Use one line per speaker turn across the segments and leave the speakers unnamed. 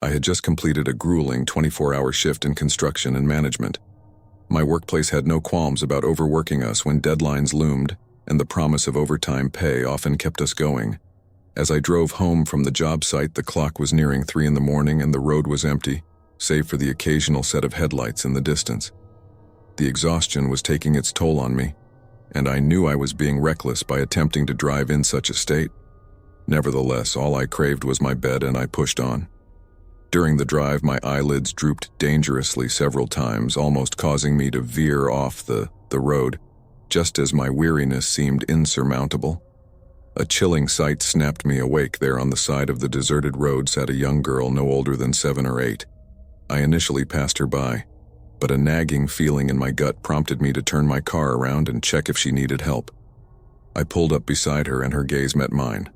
I had just completed a grueling 24-hour shift in construction and management. My workplace had no qualms about overworking us when deadlines loomed, and the promise of overtime pay often kept us going. As I drove home from the job site, the clock was nearing 3 in the morning and the road was empty, save for the occasional set of headlights in the distance. The exhaustion was taking its toll on me, and I knew I was being reckless by attempting to drive in such a state. Nevertheless, all I craved was my bed, and I pushed on. During the drive, my eyelids drooped dangerously several times, almost causing me to veer off the road, just as my weariness seemed insurmountable. A chilling sight snapped me awake. There on the side of the deserted road sat a young girl no older than 7 or 8. I initially passed her by, but a nagging feeling in my gut prompted me to turn my car around and check if she needed help. I pulled up beside her and her gaze met mine.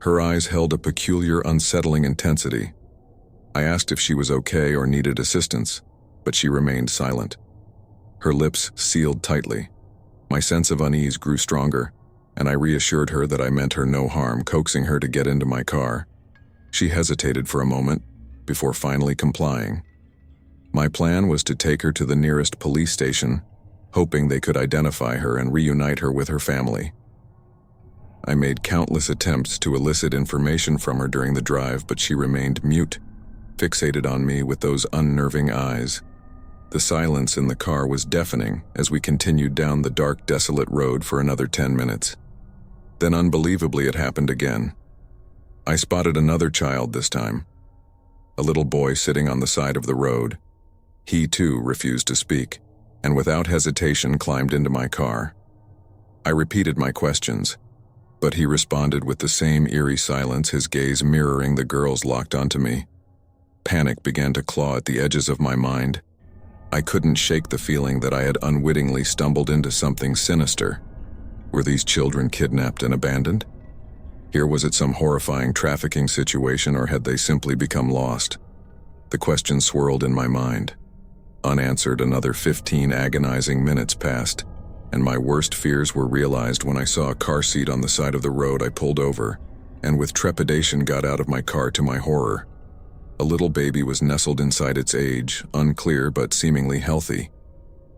Her eyes held a peculiar, unsettling intensity. I asked if she was okay or needed assistance, but she remained silent. Her lips sealed tightly. My sense of unease grew stronger, and I reassured her that I meant her no harm, coaxing her to get into my car. She hesitated for a moment, before finally complying. My plan was to take her to the nearest police station, hoping they could identify her and reunite her with her family. I made countless attempts to elicit information from her during the drive, but she remained mute, fixated on me with those unnerving eyes. The silence in the car was deafening as we continued down the dark, desolate road for another 10 minutes. Then unbelievably, it happened again. I spotted another child this time. A little boy sitting on the side of the road. He too refused to speak, and without hesitation climbed into my car. I repeated my questions, but he responded with the same eerie silence, his gaze mirroring the girl's locked onto me. Panic began to claw at the edges of my mind. I couldn't shake the feeling that I had unwittingly stumbled into something sinister. Were these children kidnapped and abandoned? Here was it some horrifying trafficking situation, or had they simply become lost? The question swirled in my mind. Unanswered, another 15 agonizing minutes passed, and my worst fears were realized when I saw a car seat on the side of the road. I pulled over, and with trepidation got out of my car. To my horror, a little baby was nestled inside, its age unclear but seemingly healthy.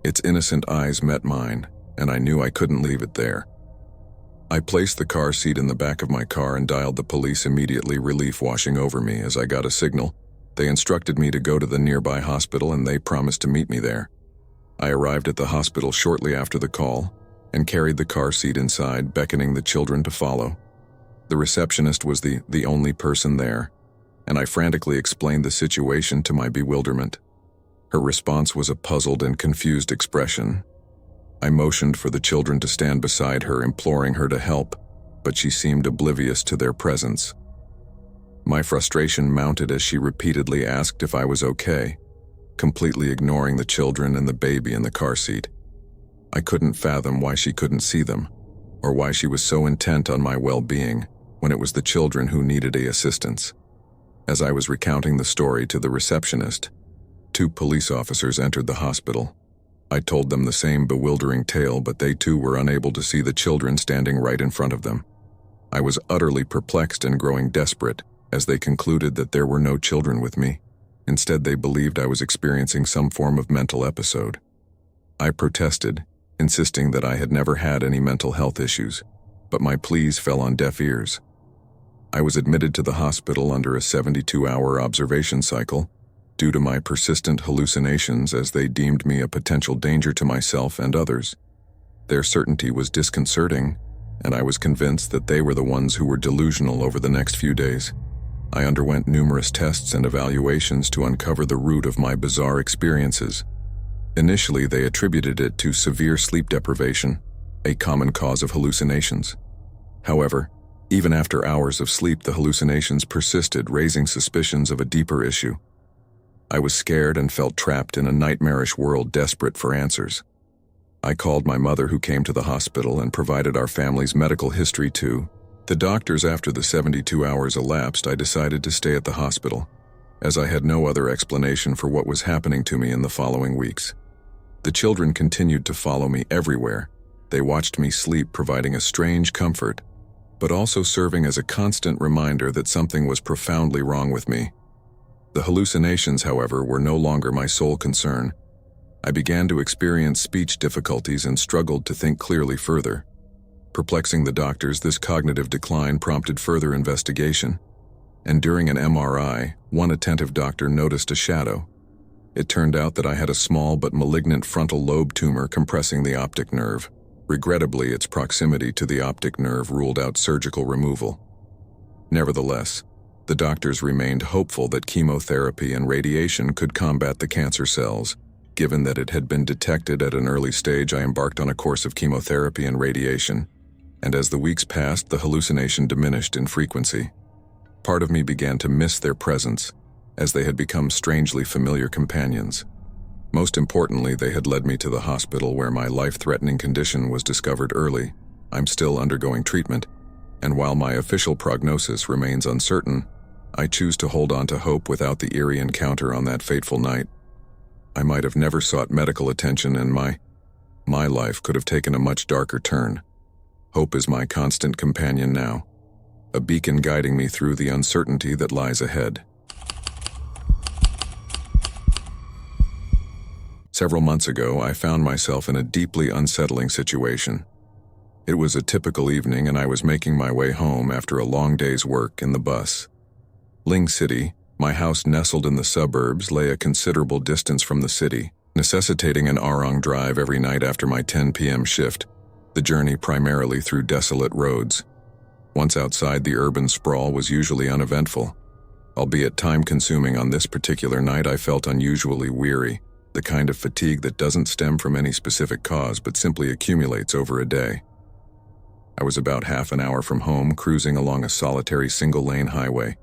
Its innocent eyes met mine, and I knew I couldn't leave it there. I placed the car seat in the back of my car and dialed the police immediately, relief washing over me as I got a signal. They instructed me to go to the nearby hospital, and they promised to meet me there. I arrived at the hospital shortly after the call and carried the car seat inside, beckoning the children to follow. The receptionist was the only person there, and I frantically explained the situation to my bewilderment. Her response was a puzzled and confused expression. I motioned for the children to stand beside her, imploring her to help, but she seemed oblivious to their presence. My frustration mounted as she repeatedly asked if I was okay, completely ignoring the children and the baby in the car seat. I couldn't fathom why she couldn't see them, or why she was so intent on my well-being when it was the children who needed assistance. As I was recounting the story to the receptionist, 2 police officers entered the hospital. I told them the same bewildering tale, but they too were unable to see the children standing right in front of them. I was utterly perplexed and growing desperate as they concluded that there were no children with me. Instead, they believed I was experiencing some form of mental episode. I protested, insisting that I had never had any mental health issues, but my pleas fell on deaf ears. I was admitted to the hospital under a 72-hour observation cycle due to my persistent hallucinations, as they deemed me a potential danger to myself and others. Their certainty was disconcerting, and I was convinced that they were the ones who were delusional. Over the next few days, I underwent numerous tests and evaluations to uncover the root of my bizarre experiences. Initially, they attributed it to severe sleep deprivation, a common cause of hallucinations. However, even after hours of sleep, the hallucinations persisted, raising suspicions of a deeper issue. I was scared and felt trapped in a nightmarish world, desperate for answers. I called my mother, who came to the hospital, and provided our family's medical history to the doctors. After the 72 hours elapsed, I decided to stay at the hospital, as I had no other explanation for what was happening to me in the following weeks. The children continued to follow me everywhere. They watched me sleep, providing a strange comfort, but also serving as a constant reminder that something was profoundly wrong with me. The hallucinations, however, were no longer my sole concern. I began to experience speech difficulties and struggled to think clearly further. Perplexing the doctors, this cognitive decline prompted further investigation, and during an MRI, one attentive doctor noticed a shadow. It turned out that I had a small but malignant frontal lobe tumor compressing the optic nerve. Regrettably, its proximity to the optic nerve ruled out surgical removal. Nevertheless, the doctors remained hopeful that chemotherapy and radiation could combat the cancer cells. Given that it had been detected at an early stage, I embarked on a course of chemotherapy and radiation, and as the weeks passed, the hallucination diminished in frequency. Part of me began to miss their presence, as they had become strangely familiar companions. Most importantly, they had led me to the hospital where my life-threatening condition was discovered early. I'm still undergoing treatment, and while my official prognosis remains uncertain, I choose to hold on to hope without the eerie encounter on that fateful night. I might have never sought medical attention, and my life could have taken a much darker turn. Hope is my constant companion now, a beacon guiding me through the uncertainty that lies ahead. Several months ago, I found myself in a deeply unsettling situation. It was a typical evening, and I was making my way home after a long day's work in the bus. Ling City, my house nestled in the suburbs, lay a considerable distance from the city, necessitating an hour-long drive every night after my 10 p.m. shift, the journey primarily through desolate roads. Once outside, the urban sprawl was usually uneventful. Albeit time-consuming, on this particular night I felt unusually weary, the kind of fatigue that doesn't stem from any specific cause but simply accumulates over a day. I was about half an hour from home, cruising along a solitary single-lane highway,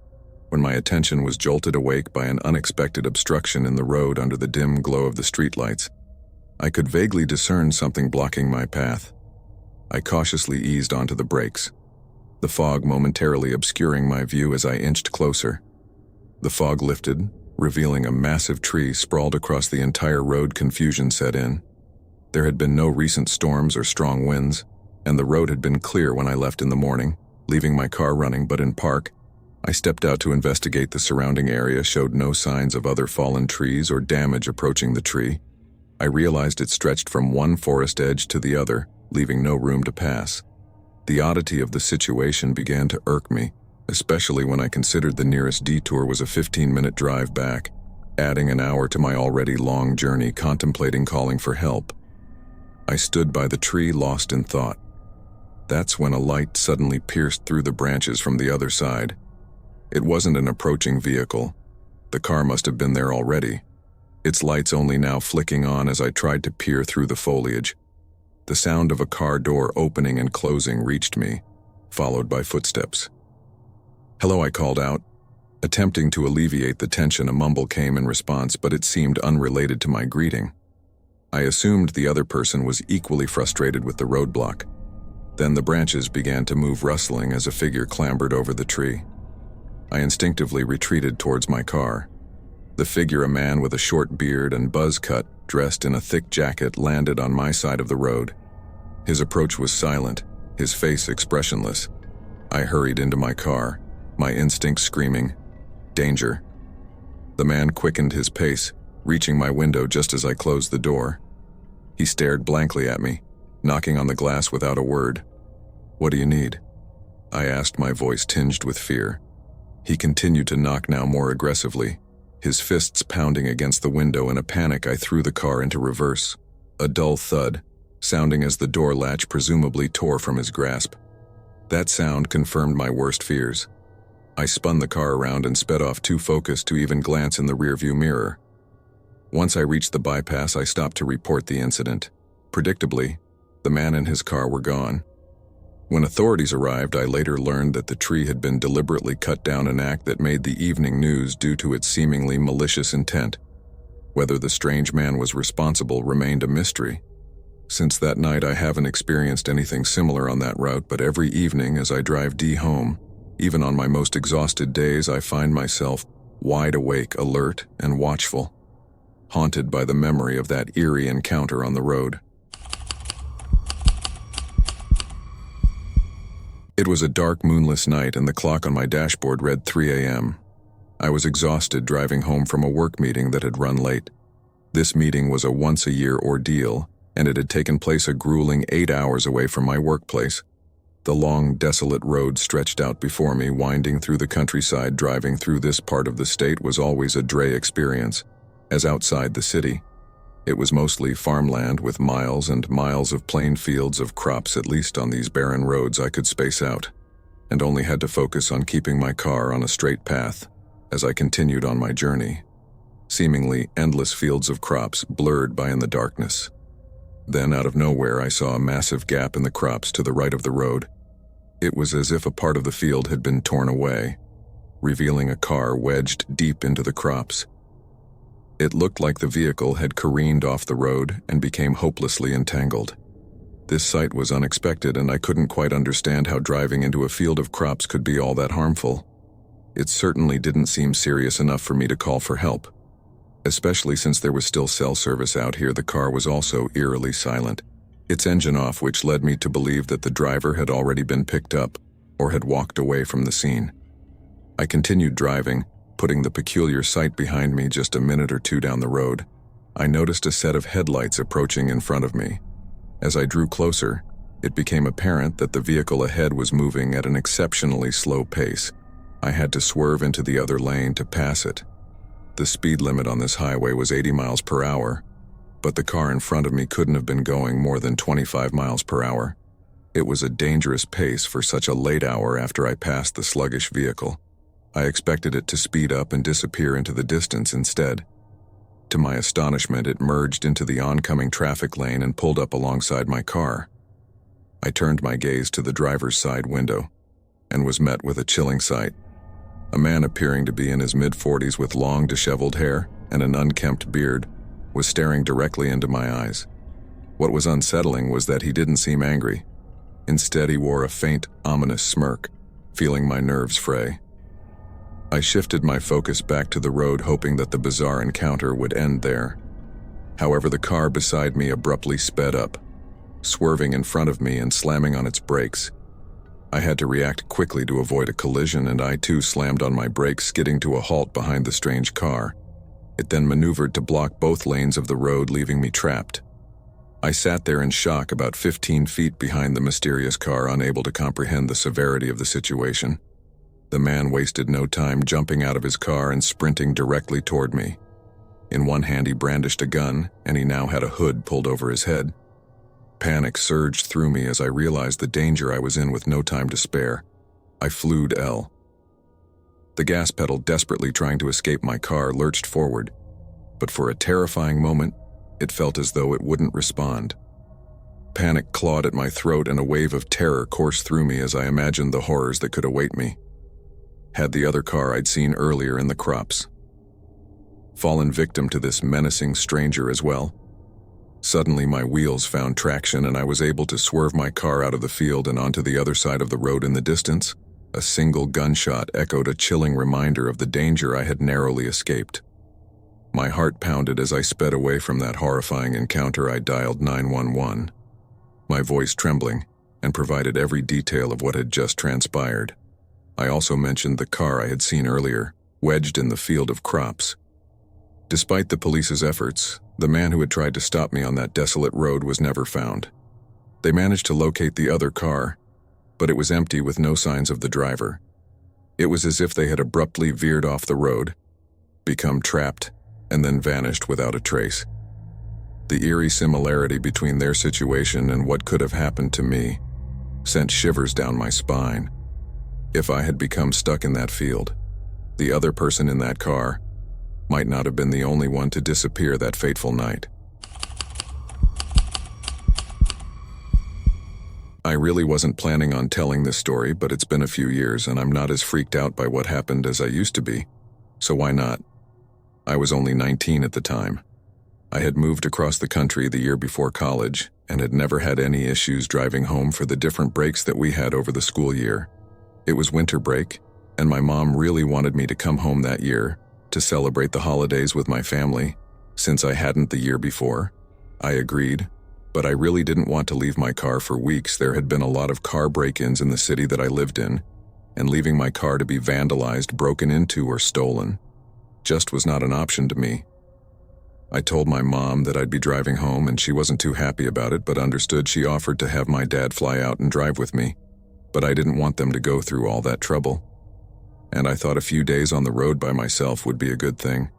when my attention was jolted awake by an unexpected obstruction in the road under the dim glow of the streetlights. I could vaguely discern something blocking my path. I cautiously eased onto the brakes, the fog momentarily obscuring my view as I inched closer. The fog lifted, revealing a massive tree sprawled across the entire road. Confusion set in. There had been no recent storms or strong winds, and the road had been clear when I left in the morning, leaving my car running. But in park, I stepped out to investigate. The surrounding area showed no signs of other fallen trees or damage approaching the tree. I realized it stretched from one forest edge to the other, leaving no room to pass. The oddity of the situation began to irk me, especially when I considered the nearest detour was a 15-minute drive back, adding an hour to my already long journey. Contemplating calling for help, I stood by the tree, lost in thought. That's when a light suddenly pierced through the branches from the other side. It wasn't an approaching vehicle. The car must have been there already, its lights only now flicking on as I tried to peer through the foliage. The sound of a car door opening and closing reached me, followed by footsteps. "Hello," I called out. Attempting to alleviate the tension, a mumble came in response, but it seemed unrelated to my greeting. I assumed the other person was equally frustrated with the roadblock. Then the branches began to move, rustling as a figure clambered over the tree. I instinctively retreated towards my car. The figure, a man with a short beard and buzz cut, dressed in a thick jacket, landed on my side of the road. His approach was silent, his face expressionless. I hurried into my car, my instincts screaming, "Danger." The man quickened his pace, reaching my window just as I closed the door. He stared blankly at me, knocking on the glass without a word. "What do you need?" I asked, my voice tinged with fear. He continued to knock, now more aggressively, his fists pounding against the window. In a panic, I threw the car into reverse. A dull thud, sounding as the door latch presumably tore from his grasp. That sound confirmed my worst fears. I spun the car around and sped off, too focused to even glance in the rearview mirror. Once I reached the bypass, I stopped to report the incident. Predictably, the man and his car were gone. When authorities arrived, I later learned that the tree had been deliberately cut down, an act that made the evening news due to its seemingly malicious intent. Whether the strange man was responsible remained a mystery. Since that night, I haven't experienced anything similar on that route, but every evening as I drive home, even on my most exhausted days, I find myself wide awake, alert, and watchful, haunted by the memory of that eerie encounter on the road. It was a dark, moonless night, and the clock on my dashboard read 3 a.m. I was exhausted driving home from a work meeting that had run late. This meeting was a once-a-year ordeal, and it had taken place a grueling 8 hours away from my workplace. The long, desolate road stretched out before me, winding through the countryside. Driving through this part of the state was always a dray experience, as outside the city. It was mostly farmland with miles and miles of plain fields of crops. At least on these barren roads I could space out, and only had to focus on keeping my car on a straight path as I continued on my journey. Seemingly endless fields of crops blurred by in the darkness. Then, out of nowhere, I saw a massive gap in the crops to the right of the road. It was as if a part of the field had been torn away, revealing a car wedged deep into the crops. It looked like the vehicle had careened off the road and became hopelessly entangled. This sight was unexpected, and I couldn't quite understand how driving into a field of crops could be all that harmful. It certainly didn't seem serious enough for me to call for help. Especially since there was still cell service out here, the car was also eerily silent, its engine off, which led me to believe that the driver had already been picked up or had walked away from the scene. I continued driving, putting the peculiar sight behind me. Just a minute or two down the road, I noticed a set of headlights approaching in front of me. As I drew closer, it became apparent that the vehicle ahead was moving at an exceptionally slow pace. I had to swerve into the other lane to pass it. The speed limit on this highway was 80 miles per hour, but the car in front of me couldn't have been going more than 25 miles per hour. It was a dangerous pace for such a late hour. After I passed the sluggish vehicle, I expected it to speed up and disappear into the distance instead. To my astonishment, it merged into the oncoming traffic lane and pulled up alongside my car. I turned my gaze to the driver's side window and was met with a chilling sight. A man appearing to be in his mid-40s with long, disheveled hair and an unkempt beard was staring directly into my eyes. What was unsettling was that he didn't seem angry. Instead, he wore a faint, ominous smirk, feeling my nerves fray. I shifted my focus back to the road, hoping that the bizarre encounter would end there. However, the car beside me abruptly sped up, swerving in front of me and slamming on its brakes. I had to react quickly to avoid a collision, and I too slammed on my brakes, skidding to a halt behind the strange car. It then maneuvered to block both lanes of the road, leaving me trapped. I sat there in shock, about 15 feet behind the mysterious car, unable to comprehend the severity of the situation. The man wasted no time jumping out of his car and sprinting directly toward me. In one hand he brandished a gun, and he now had a hood pulled over his head. Panic surged through me as I realized the danger I was in. With no time to spare, I floored L. The gas pedal, desperately trying to escape my car, lurched forward, but for a terrifying moment, it felt as though it wouldn't respond. Panic clawed at my throat, and a wave of terror coursed through me as I imagined the horrors that could await me. Had the other car I'd seen earlier in the crops fallen victim to this menacing stranger as well? Suddenly, my wheels found traction, and I was able to swerve my car out of the field and onto the other side of the road. In the distance, a single gunshot echoed, a chilling reminder of the danger I had narrowly escaped. My heart pounded as I sped away from that horrifying encounter. I dialed 911, my voice trembling, and provided every detail of what had just transpired. I also mentioned the car I had seen earlier, wedged in the field of crops. Despite the police's efforts, the man who had tried to stop me on that desolate road was never found. They managed to locate the other car, but it was empty with no signs of the driver. It was as if they had abruptly veered off the road, become trapped, and then vanished without a trace. The eerie similarity between their situation and what could have happened to me sent shivers down my spine. If I had become stuck in that field, the other person in that car might not have been the only one to disappear that fateful night. I really wasn't planning on telling this story, but it's been a few years and I'm not as freaked out by what happened as I used to be, so why not? I was only 19 at the time. I had moved across the country the year before college and had never had any issues driving home for the different breaks that we had over the school year. It was winter break, and my mom really wanted me to come home that year to celebrate the holidays with my family, since I hadn't the year before. I agreed, but I really didn't want to leave my car for weeks. There had been a lot of car break-ins in the city that I lived in, and leaving my car to be vandalized, broken into, or stolen just was not an option to me. I told my mom that I'd be driving home, and she wasn't too happy about it, but understood. She offered to have my dad fly out and drive with me, but I didn't want them to go through all that trouble. And I thought a few days on the road by myself would be a good thing.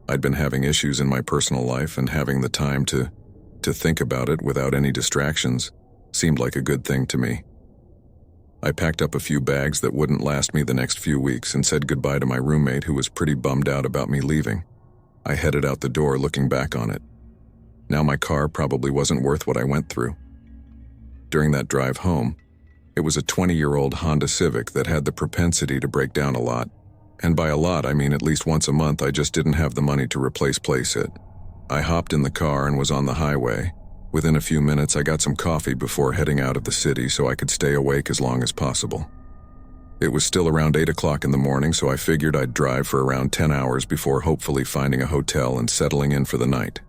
I'd been having issues in my personal life, and having the time to think about it without any distractions seemed like a good thing to me. I packed up a few bags that wouldn't last me the next few weeks and said goodbye to my roommate, who was pretty bummed out about me leaving. I headed out the door, looking back on it. Now my car probably wasn't worth what I went through. During that drive home, it was a 20-year-old Honda Civic that had the propensity to break down a lot. And by a lot, I mean at least once a month. I just didn't have the money to replace it. I hopped in the car and was on the highway. Within a few minutes, I got some coffee before heading out of the city so I could stay awake as long as possible. It was still around 8 o'clock in the morning, so I figured I'd drive for around 10 hours before hopefully finding a hotel and settling in for the night.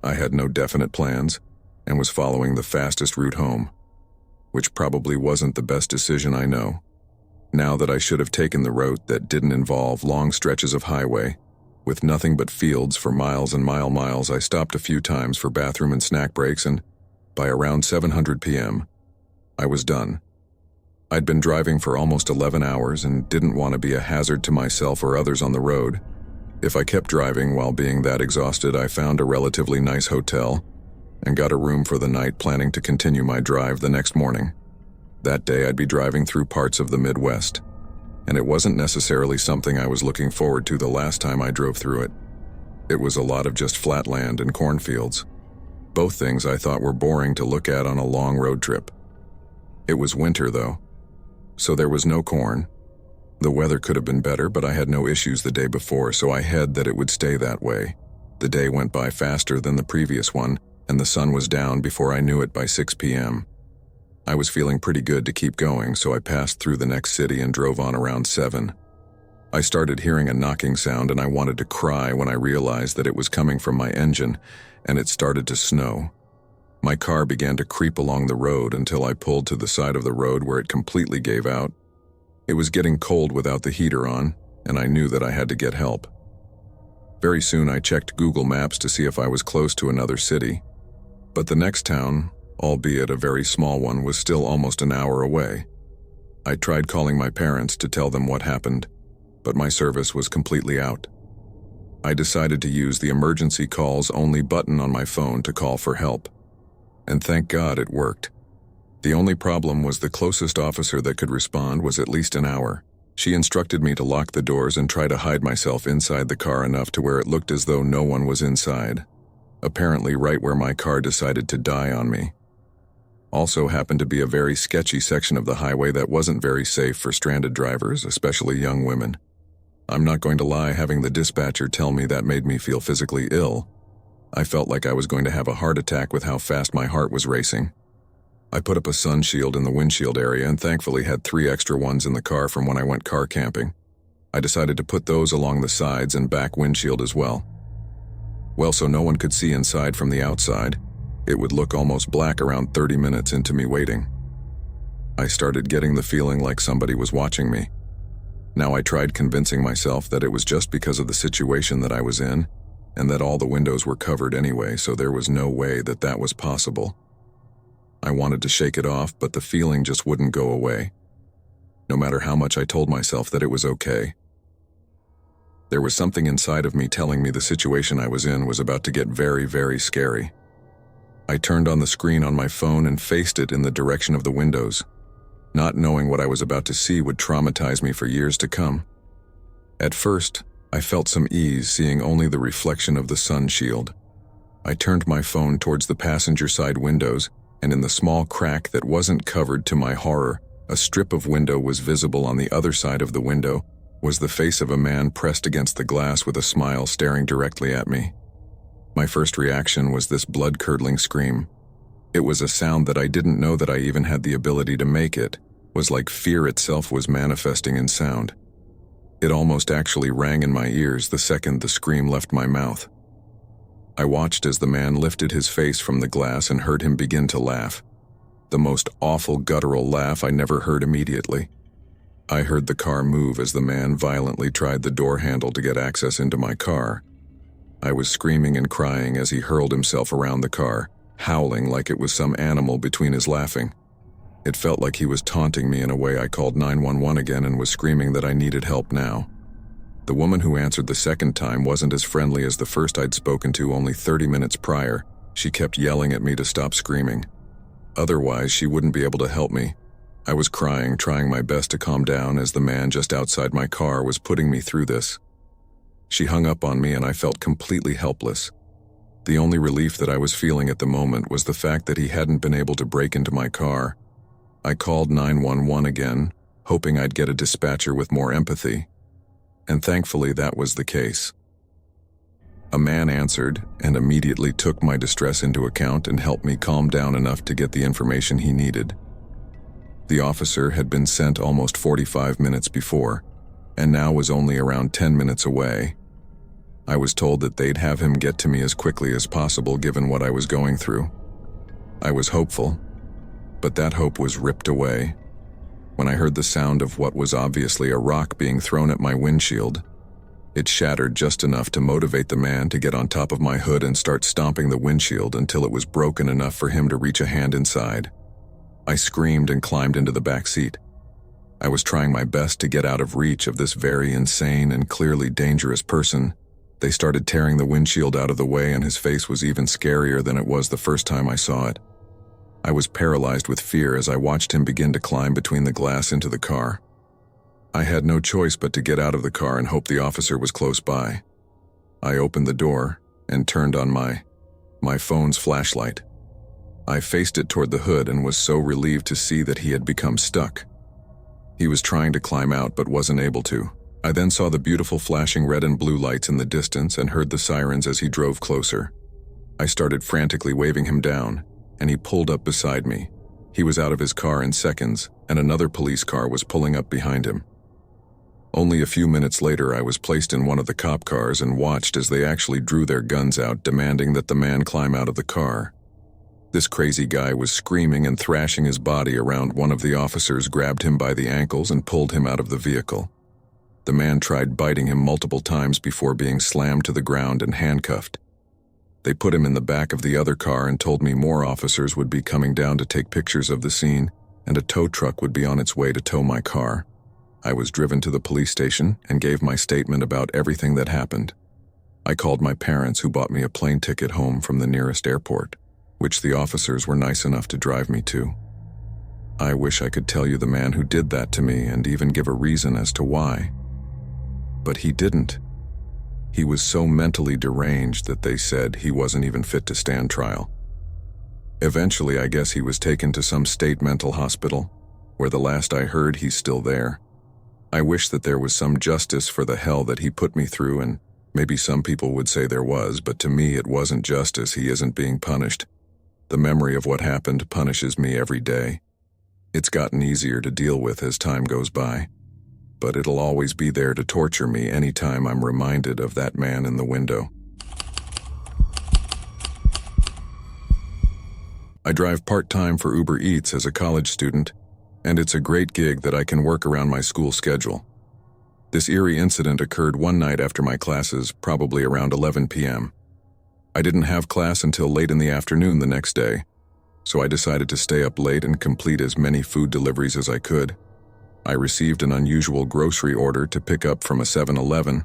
I had no definite plans and was following the fastest route home, which probably wasn't the best decision, I know. Now that I should have taken the route that didn't involve long stretches of highway, with nothing but fields for miles and miles, I stopped a few times for bathroom and snack breaks, and by around 7:00 p.m., I was done. I'd been driving for almost 11 hours and didn't want to be a hazard to myself or others on the road. If I kept driving while being that exhausted, I found a relatively nice hotel and got a room for the night, planning to continue my drive the next morning. That day I'd be driving through parts of the Midwest, and it wasn't necessarily something I was looking forward to the last time I drove through it. It was a lot of just flat land and cornfields, both things I thought were boring to look at on a long road trip. It was winter though, so there was no corn. The weather could have been better, but I had no issues the day before, so I had that it would stay that way. The day went by faster than the previous one, and the sun was down before I knew it by 6 p.m. I was feeling pretty good to keep going, so I passed through the next city and drove on around 7. I started hearing a knocking sound, and I wanted to cry when I realized that it was coming from my engine, and it started to snow. My car began to creep along the road until I pulled to the side of the road where it completely gave out. It was getting cold without the heater on, and I knew that I had to get help. Very soon I checked Google Maps to see if I was close to another city, but the next town, albeit a very small one, was still almost an hour away. I tried calling my parents to tell them what happened, but my service was completely out. I decided to use the emergency calls only button on my phone to call for help. And thank God it worked. The only problem was the closest officer that could respond was at least an hour. She instructed me to lock the doors and try to hide myself inside the car enough to where it looked as though no one was inside. Apparently right where my car decided to die on me. Also happened to be a very sketchy section of the highway that wasn't very safe for stranded drivers, especially young women. I'm not going to lie, having the dispatcher tell me that made me feel physically ill. I felt like I was going to have a heart attack with how fast my heart was racing. I put up a sun shield in the windshield area and thankfully had 3 extra ones in the car from when I went car camping. I decided to put those along the sides and back windshield as well. Well, so no one could see inside from the outside. It would look almost black around 30 minutes into me waiting. I started getting the feeling like somebody was watching me. Now I tried convincing myself that it was just because of the situation that I was in, and that all the windows were covered anyway, so there was no way that that was possible. I wanted to shake it off, but the feeling just wouldn't go away. No matter how much I told myself that it was okay. There was something inside of me telling me the situation I was in was about to get very, very scary. I turned on the screen on my phone and faced it in the direction of the windows. Not knowing what I was about to see would traumatize me for years to come. At first, I felt some ease seeing only the reflection of the sun shield. I turned my phone towards the passenger side windows, and in the small crack that wasn't covered, to my horror, a strip of window was visible. On the other side of the window was the face of a man pressed against the glass with a smile staring directly at me. My first reaction was this blood-curdling scream. It was a sound that I didn't know that I even had the ability to make. It was like fear itself was manifesting in sound. It almost actually rang in my ears the second the scream left my mouth. I watched as the man lifted his face from the glass and heard him begin to laugh. The most awful guttural laugh I never heard immediately. I heard the car move as the man violently tried the door handle to get access into my car. I was screaming and crying as he hurled himself around the car, howling like it was some animal between his laughing. It felt like he was taunting me in a way. I called 911 again and was screaming that I needed help now. The woman who answered the second time wasn't as friendly as the first I'd spoken to only 30 minutes prior. She kept yelling at me to stop screaming. Otherwise, she wouldn't be able to help me. I was crying, trying my best to calm down as the man just outside my car was putting me through this. She hung up on me and I felt completely helpless. The only relief that I was feeling at the moment was the fact that he hadn't been able to break into my car. I called 911 again, hoping I'd get a dispatcher with more empathy. And thankfully that was the case. A man answered and immediately took my distress into account and helped me calm down enough to get the information he needed. The officer had been sent almost 45 minutes before, and now was only around 10 minutes away. I was told that they'd have him get to me as quickly as possible given what I was going through. I was hopeful, but that hope was ripped away when I heard the sound of what was obviously a rock being thrown at my windshield. It shattered just enough to motivate the man to get on top of my hood and start stomping the windshield until it was broken enough for him to reach a hand inside. I screamed and climbed into the back seat. I was trying my best to get out of reach of this very insane and clearly dangerous person. They started tearing the windshield out of the way and his face was even scarier than it was the first time I saw it. I was paralyzed with fear as I watched him begin to climb between the glass into the car. I had no choice but to get out of the car and hope the officer was close by. I opened the door and turned on my phone's flashlight. I faced it toward the hood and was so relieved to see that he had become stuck. He was trying to climb out but wasn't able to. I then saw the beautiful flashing red and blue lights in the distance and heard the sirens as he drove closer. I started frantically waving him down, and he pulled up beside me. He was out of his car in seconds, and another police car was pulling up behind him. Only a few minutes later, I was placed in one of the cop cars and watched as they actually drew their guns out, demanding that the man climb out of the car. This crazy guy was screaming and thrashing his body around. One of the officers grabbed him by the ankles and pulled him out of the vehicle. The man tried biting him multiple times before being slammed to the ground and handcuffed. They put him in the back of the other car and told me more officers would be coming down to take pictures of the scene, and a tow truck would be on its way to tow my car. I was driven to the police station and gave my statement about everything that happened. I called my parents, who bought me a plane ticket home from the nearest airport, which the officers were nice enough to drive me to. I wish I could tell you the man who did that to me and even give a reason as to why. But he didn't. He was so mentally deranged that they said he wasn't even fit to stand trial. Eventually, I guess he was taken to some state mental hospital, where the last I heard he's still there. I wish that there was some justice for the hell that he put me through, and maybe some people would say there was, but to me it wasn't justice. He isn't being punished. The memory of what happened punishes me every day. It's gotten easier to deal with as time goes by, but it'll always be there to torture me anytime I'm reminded of that man in the window. I drive part-time for Uber Eats as a college student, and it's a great gig that I can work around my school schedule. This eerie incident occurred one night after my classes, probably around 11 p.m. I didn't have class until late in the afternoon the next day, so I decided to stay up late and complete as many food deliveries as I could. I received an unusual grocery order to pick up from a 7-Eleven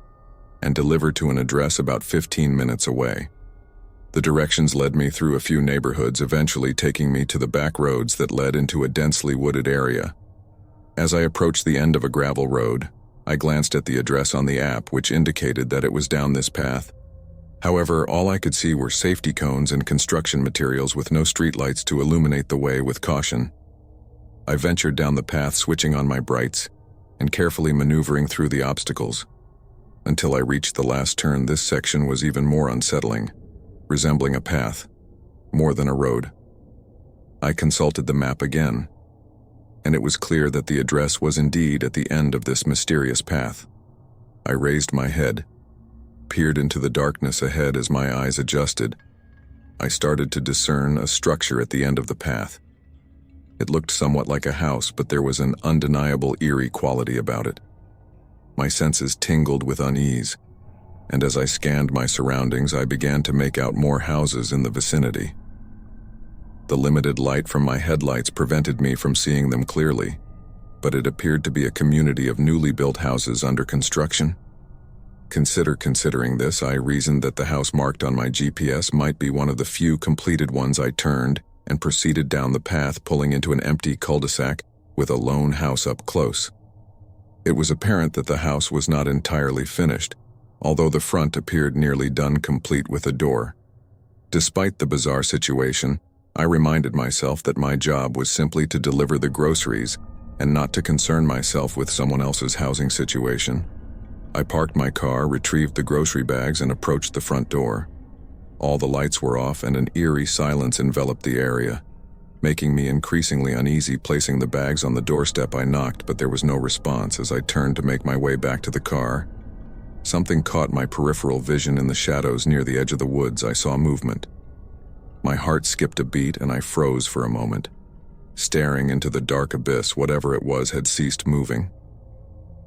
and deliver to an address about 15 minutes away. The directions led me through a few neighborhoods, eventually taking me to the back roads that led into a densely wooded area. As I approached the end of a gravel road, I glanced at the address on the app, which indicated that it was down this path. However, all I could see were safety cones and construction materials with no streetlights to illuminate the way with caution. I ventured down the path, switching on my brights and carefully maneuvering through the obstacles. Until I reached the last turn, this section was even more unsettling, resembling a path, more than a road. I consulted the map again, and it was clear that the address was indeed at the end of this mysterious path. I raised my head, peered into the darkness ahead. As my eyes adjusted, I started to discern a structure at the end of the path. It looked somewhat like a house, but there was an undeniable eerie quality about it. My senses tingled with unease, and as I scanned my surroundings, I began to make out more houses in the vicinity. The limited light from my headlights prevented me from seeing them clearly, but it appeared to be a community of newly built houses under construction. Considering this, I reasoned that the house marked on my GPS might be one of the few completed ones. I turned and proceeded down the path, pulling into an empty cul-de-sac with a lone house up close. It was apparent that the house was not entirely finished, although the front appeared nearly done, complete with a door. Despite the bizarre situation, I reminded myself that my job was simply to deliver the groceries and not to concern myself with someone else's housing situation. I parked my car, retrieved the grocery bags, and approached the front door. All the lights were off and an eerie silence enveloped the area, making me increasingly uneasy. Placing the bags on the doorstep, I knocked, but there was no response. As I turned to make my way back to the car, something caught my peripheral vision. In the shadows near the edge of the woods, I saw movement. My heart skipped a beat and I froze for a moment, staring into the dark abyss. Whatever it was had ceased moving.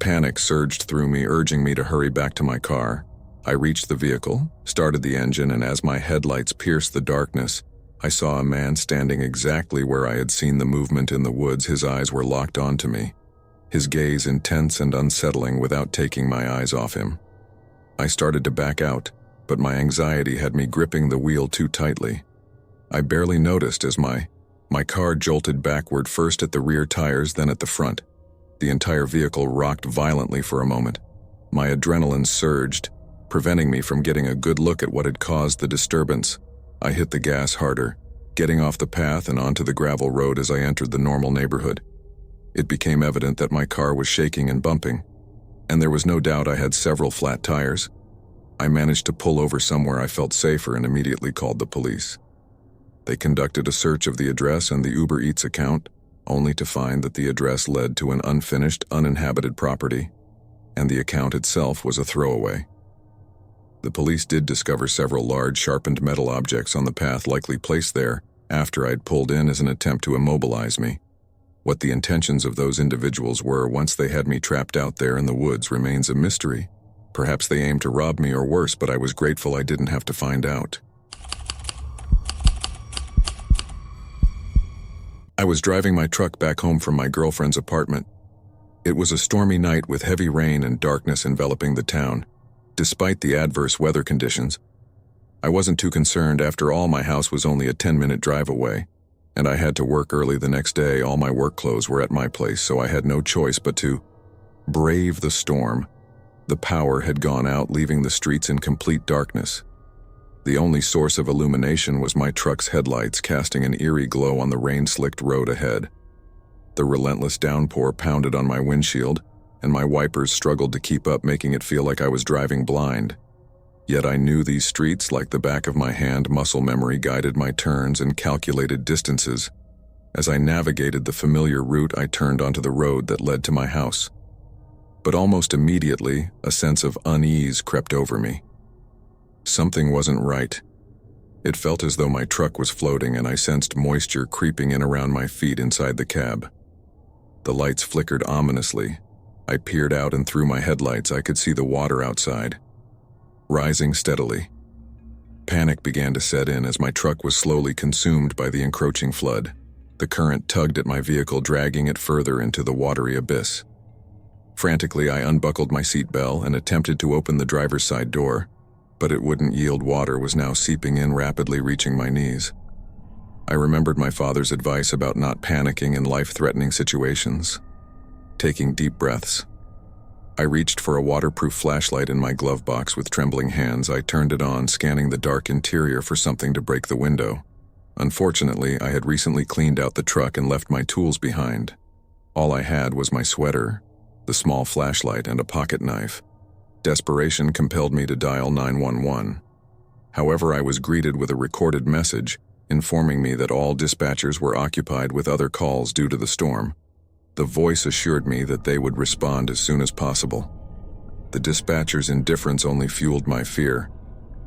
Panic surged through me, urging me to hurry back to my car. I reached the vehicle, started the engine, and as my headlights pierced the darkness, I saw a man standing exactly where I had seen the movement in the woods. His eyes were locked onto me, his gaze intense and unsettling without taking my eyes off him. I started to back out, but my anxiety had me gripping the wheel too tightly. I barely noticed as my car jolted backward, first at the rear tires, then at the front. The entire vehicle rocked violently for a moment. My adrenaline surged, preventing me from getting a good look at what had caused the disturbance. I hit the gas harder, getting off the path and onto the gravel road. As I entered the normal neighborhood, it became evident that my car was shaking and bumping, and there was no doubt I had several flat tires. I managed to pull over somewhere I felt safer and immediately called the police. They conducted a search of the address and the Uber Eats account, only to find that the address led to an unfinished, uninhabited property, and the account itself was a throwaway. The police did discover several large, sharpened metal objects on the path, likely placed there after I'd pulled in as an attempt to immobilize me. What the intentions of those individuals were once they had me trapped out there in the woods remains a mystery. Perhaps they aimed to rob me or worse, but I was grateful I didn't have to find out. I was driving my truck back home from my girlfriend's apartment. It was a stormy night with heavy rain and darkness enveloping the town. Despite the adverse weather conditions, I wasn't too concerned. After all, my house was only a 10-minute drive away, and I had to work early the next day. All my work clothes were at my place, so I had no choice but to brave the storm. The power had gone out, leaving the streets in complete darkness. The only source of illumination was my truck's headlights, casting an eerie glow on the rain-slicked road ahead. The relentless downpour pounded on my windshield, and my wipers struggled to keep up, making it feel like I was driving blind. Yet I knew these streets like the back of my hand. Muscle memory guided my turns and calculated distances. As I navigated the familiar route, I turned onto the road that led to my house. But almost immediately, a sense of unease crept over me. Something wasn't right. It felt as though my truck was floating, and I sensed moisture creeping in around my feet inside the cab. The lights flickered ominously. I peered out, and through my headlights I could see the water outside, rising steadily. Panic began to set in as my truck was slowly consumed by the encroaching flood. The current tugged at my vehicle, dragging it further into the watery abyss. Frantically, I unbuckled my seatbelt and attempted to open the driver's side door, but it wouldn't yield. Water was now seeping in, rapidly reaching my knees. I remembered my father's advice about not panicking in life-threatening situations. Taking deep breaths, I reached for a waterproof flashlight in my glove box. With trembling hands, I turned it on, scanning the dark interior for something to break the window. Unfortunately, I had recently cleaned out the truck and left my tools behind. All I had was my sweater, the small flashlight, and a pocket knife. Desperation compelled me to dial 911. However, I was greeted with a recorded message informing me that all dispatchers were occupied with other calls due to the storm. The voice assured me that they would respond as soon as possible. The dispatcher's indifference only fueled my fear.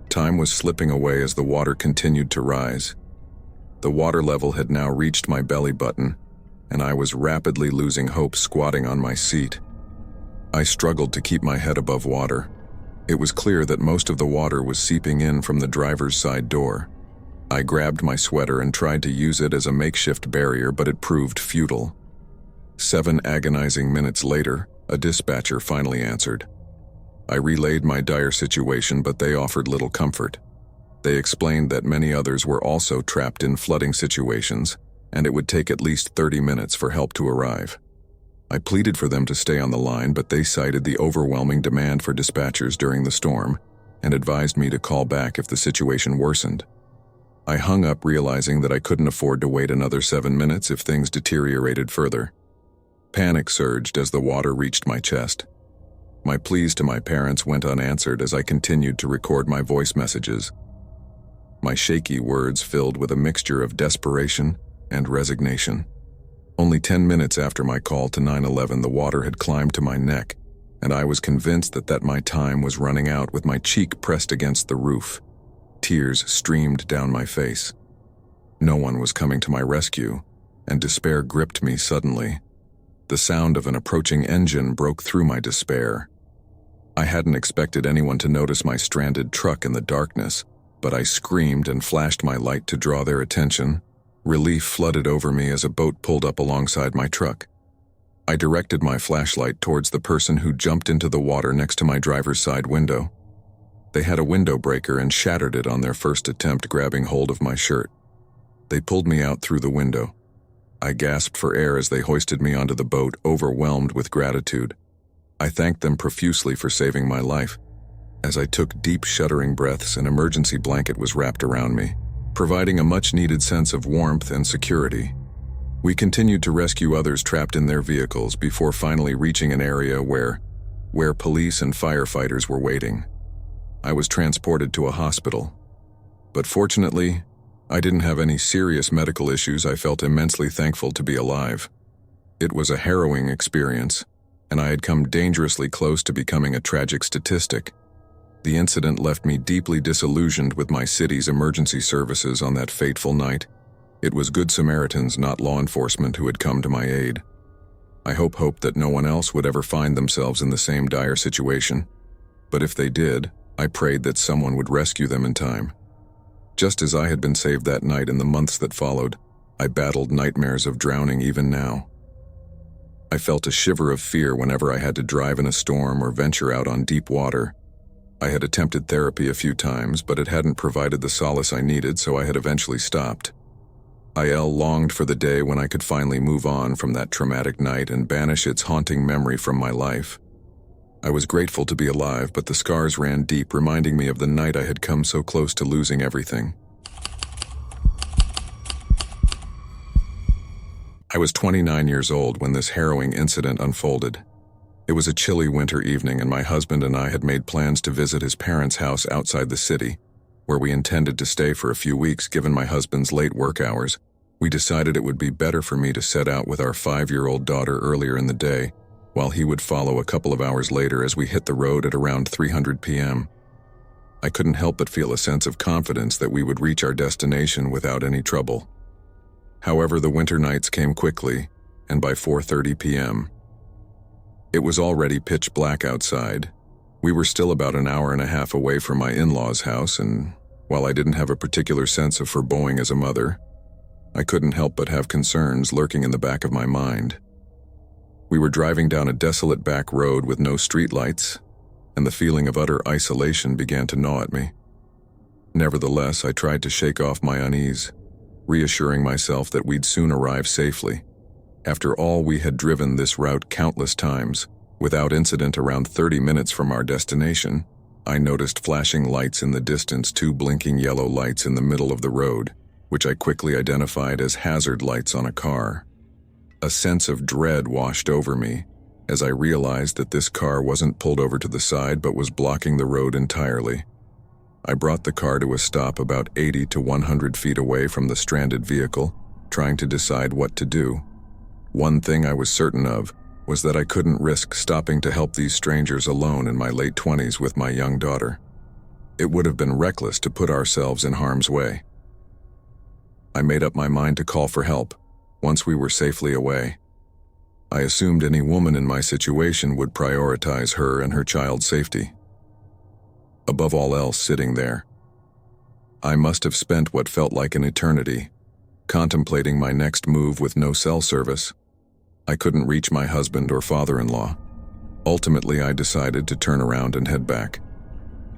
Time was slipping away as the water continued to rise. The water level had now reached my belly button, and I was rapidly losing hope squatting on my seat. I struggled to keep my head above water. It was clear that most of the water was seeping in from the driver's side door. I grabbed my sweater and tried to use it as a makeshift barrier, but it proved futile. 7 agonizing minutes later, a dispatcher finally answered. I relayed my dire situation, but they offered little comfort. They explained that many others were also trapped in flooding situations, and it would take at least 30 minutes for help to arrive. I pleaded for them to stay on the line, but they cited the overwhelming demand for dispatchers during the storm and advised me to call back if the situation worsened. I hung up, realizing that I couldn't afford to wait another 7 minutes if things deteriorated further. Panic surged as the water reached my chest. My pleas to my parents went unanswered as I continued to record my voice messages. My shaky words filled with a mixture of desperation and resignation. Only 10 minutes after my call to 911, the water had climbed to my neck, and I was convinced that my time was running out with my cheek pressed against the roof. Tears streamed down my face. No one was coming to my rescue, and despair gripped me suddenly. The sound of an approaching engine broke through my despair. I hadn't expected anyone to notice my stranded truck in the darkness, but I screamed and flashed my light to draw their attention. Relief flooded over me as a boat pulled up alongside my truck. I directed my flashlight towards the person who jumped into the water next to my driver's side window. They had a window breaker and shattered it on their first attempt, grabbing hold of my shirt. They pulled me out through the window. I gasped for air as they hoisted me onto the boat, overwhelmed with gratitude. I thanked them profusely for saving my life. As I took deep, shuddering breaths, an emergency blanket was wrapped around me, providing a much-needed sense of warmth and security. We continued to rescue others trapped in their vehicles before finally reaching an area where police and firefighters were waiting. I was transported to a hospital. But fortunately, I didn't have any serious medical issues. I felt immensely thankful to be alive. It was a harrowing experience, and I had come dangerously close to becoming a tragic statistic. The incident left me deeply disillusioned with my city's emergency services on that fateful night. It was Good Samaritans, not law enforcement, who had come to my aid. I hoped that no one else would ever find themselves in the same dire situation. But if they did, I prayed that someone would rescue them in time. Just as I had been saved that night in the months that followed, I battled nightmares of drowning even now. I felt a shiver of fear whenever I had to drive in a storm or venture out on deep water. I had attempted therapy a few times, but it hadn't provided the solace I needed, so I had eventually stopped. I longed for the day when I could finally move on from that traumatic night and banish its haunting memory from my life. I was grateful to be alive, but the scars ran deep, reminding me of the night I had come so close to losing everything. I was 29 years old when this harrowing incident unfolded. It was a chilly winter evening, and my husband and I had made plans to visit his parents' house outside the city, where we intended to stay for a few weeks. Given my husband's late work hours, we decided it would be better for me to set out with our 5-year-old daughter earlier in the day, while he would follow a couple of hours later as we hit the road at around 3:00 p.m. I couldn't help but feel a sense of confidence that we would reach our destination without any trouble. However, the winter nights came quickly, and by 4:30 p.m., it was already pitch black outside. We were still about an hour and a half away from my in-laws' house, and while I didn't have a particular sense of foreboding as a mother, I couldn't help but have concerns lurking in the back of my mind. We were driving down a desolate back road with no streetlights, and the feeling of utter isolation began to gnaw at me. Nevertheless, I tried to shake off my unease, reassuring myself that we'd soon arrive safely. After all, we had driven this route countless times. Without incident, around 30 minutes from our destination, I noticed flashing lights in the distance, 2 blinking yellow lights in the middle of the road, which I quickly identified as hazard lights on a car. A sense of dread washed over me as I realized that this car wasn't pulled over to the side but was blocking the road entirely. I brought the car to a stop about 80 to 100 feet away from the stranded vehicle, trying to decide what to do. One thing I was certain of was that I couldn't risk stopping to help these strangers alone in my late 20s with my young daughter. It would have been reckless to put ourselves in harm's way. I made up my mind to call for help, Once we were safely away, I assumed any woman in my situation would prioritize her and her child's safety. Above all else, sitting there, I must have spent what felt like an eternity, contemplating my next move with no cell service. I couldn't reach my husband or father-in-law. Ultimately, I decided to turn around and head back.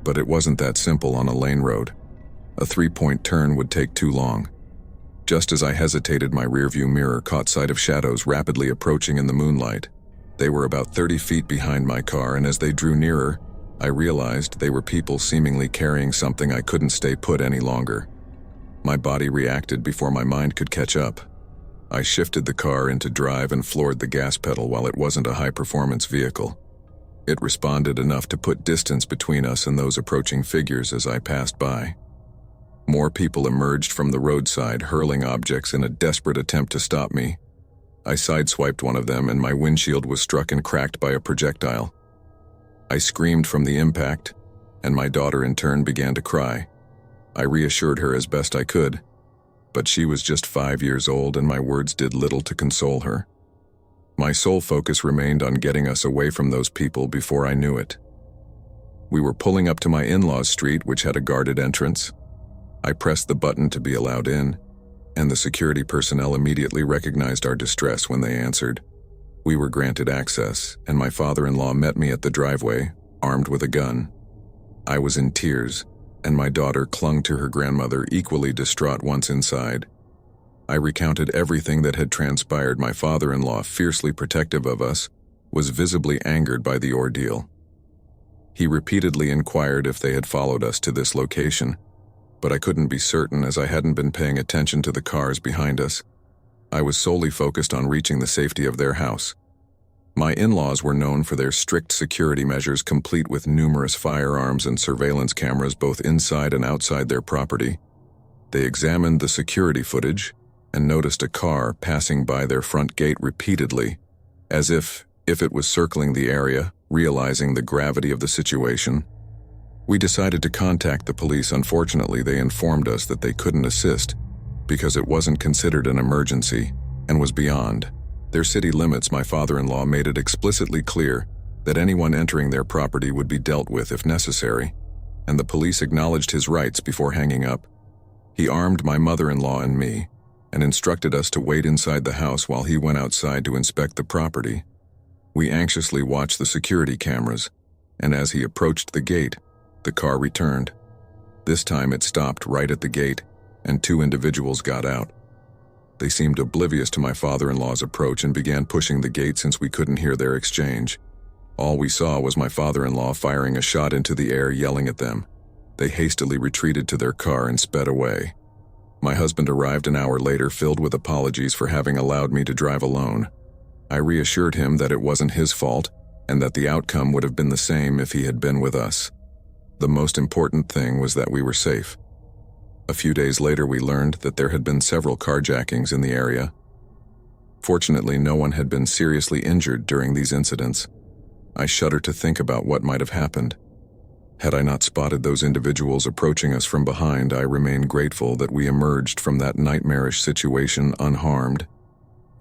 But it wasn't that simple on a lane road. A 3-point turn would take too long. Just as I hesitated, my rearview mirror caught sight of shadows rapidly approaching in the moonlight. They were about 30 feet behind my car, and as they drew nearer, I realized they were people seemingly carrying something. I couldn't stay put any longer. My body reacted before my mind could catch up. I shifted the car into drive and floored the gas pedal. While it wasn't a high-performance vehicle, it responded enough to put distance between us and those approaching figures as I passed by. More people emerged from the roadside, hurling objects in a desperate attempt to stop me. I sideswiped one of them, and my windshield was struck and cracked by a projectile. I screamed from the impact, and my daughter in turn began to cry. I reassured her as best I could, but she was just 5 years old, and my words did little to console her. My sole focus remained on getting us away from those people before I knew it. We were pulling up to my in-laws' street, which had a guarded entrance. I pressed the button to be allowed in, and the security personnel immediately recognized our distress when they answered. We were granted access, and my father-in-law met me at the driveway, armed with a gun. I was in tears, and my daughter clung to her grandmother, equally distraught once inside. I recounted everything that had transpired. My father-in-law, fiercely protective of us, was visibly angered by the ordeal. He repeatedly inquired if they had followed us to this location, but I couldn't be certain as I hadn't been paying attention to the cars behind us. I was solely focused on reaching the safety of their house. My in-laws were known for their strict security measures, complete with numerous firearms and surveillance cameras both inside and outside their property. They examined the security footage and noticed a car passing by their front gate repeatedly, as if it was circling the area. Realizing the gravity of the situation, we decided to contact the police. Unfortunately, they informed us that they couldn't assist because it wasn't considered an emergency and was beyond their city limits. My father-in-law made it explicitly clear that anyone entering their property would be dealt with if necessary, and the police acknowledged his rights before hanging up. He armed my mother-in-law and me and instructed us to wait inside the house while he went outside to inspect the property. We anxiously watched the security cameras, and as he approached the gate, the car returned. This time it stopped right at the gate, and 2 individuals got out. They seemed oblivious to my father-in-law's approach and began pushing the gate since we couldn't hear their exchange. All we saw was my father-in-law firing a shot into the air, yelling at them. They hastily retreated to their car and sped away. My husband arrived an hour later, filled with apologies for having allowed me to drive alone. I reassured him that it wasn't his fault and that the outcome would have been the same if he had been with us. The most important thing was that we were safe. A few days later, we learned that there had been several carjackings in the area. Fortunately, no one had been seriously injured during these incidents. I shudder to think about what might have happened. Had I not spotted those individuals approaching us from behind, I remain grateful that we emerged from that nightmarish situation unharmed,